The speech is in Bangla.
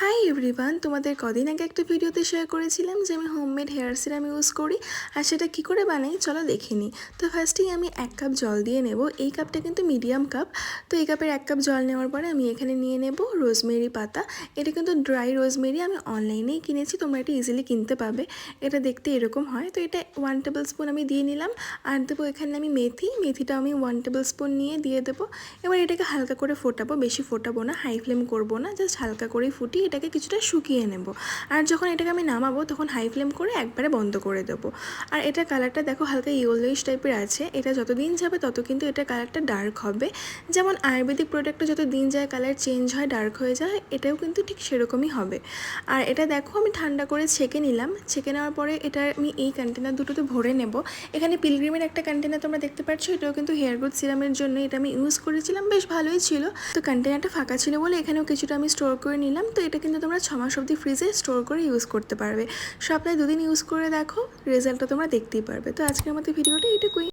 হাই এভরিওয়ান, তোমাদের কদিন আগে একটা ভিডিওতে শেয়ার করেছিলাম যে আমি হোমমেড হেয়ার সিরাম ইউজ করি আর সেটা কী করে বানাই চলো দেখে নিই। তো ফার্স্টেই আমি 1 কাপ জল দিয়ে নেব। এই কাপটা কিন্তু মিডিয়াম কাপ। তো এই কাপের 1 কাপ জল নেওয়ার পরে আমি এখানে নিয়ে নেব রোজমেরি পাতা। এটা কিন্তু ড্রাই রোজমেরি, আমি অনলাইনেই কিনেছি, তোমরা এটা ইজিলি কিনতে পাবে। এটা দেখতে এরকম হয়। তো এটা 1 টেবিল স্পুন আমি দিয়ে নিলাম। আর দেবো এখানে আমি মেথিটা আমি 1 টেবিল স্পুন নিয়ে দিয়ে দেবো। এবার এটাকে হালকা করে ফোটাবো, বেশি ফোটাবো না, হাই ফ্লেম করবো না, জাস্ট হালকা করেই ফুটিয়ে এটাকে কিছুটা শুকিয়ে নেব। আর যখন এটাকে আমি নামাবো তখন হাই ফ্লেম করে একবারে বন্ধ করে দেবো। আর এটার কালারটা দেখো হালকা ইয়েলোইশ টাইপের আছে। এটা যত দিন যাবে তত কিন্তু এটার কালারটা ডার্ক হবে। যেমন আয়ুর্বেদিক প্রোডাক্টটা যত দিন যায় কালার চেঞ্জ হয়, ডার্ক হয়ে যায়, এটাও কিন্তু ঠিক সেরকমই হবে। আর এটা দেখো আমি ঠান্ডা করে ছেঁকে নিলাম। ছেঁকে নেওয়ার পরে এটা আমি এই কন্টেনার দুটোতে ভরে নেব। এখানে পিলগ্রিমের একটা কন্টেনার তোমরা দেখতে পাচ্ছ, এটাও কিন্তু হেয়ার গ্রোথ সিরামের জন্য এটা আমি ইউজ করেছিলাম, বেশ ভালোই ছিল। তো কন্টেনারটা ফাঁকা ছিল বলে এখানেও কিছুটা আমি স্টোর করে নিলাম। তো এটা কিন্তু তোমরা 6 মাস অবধি ফ্রিজে স্টোর করে ইউজ করতে পারবে। সপ্তাহে 2 দিন ইউজ করে দেখো, রেজাল্টটা তোমরা দেখতেই পারবে। তো আজকের মতো ভিডিওটা এইটুকুই।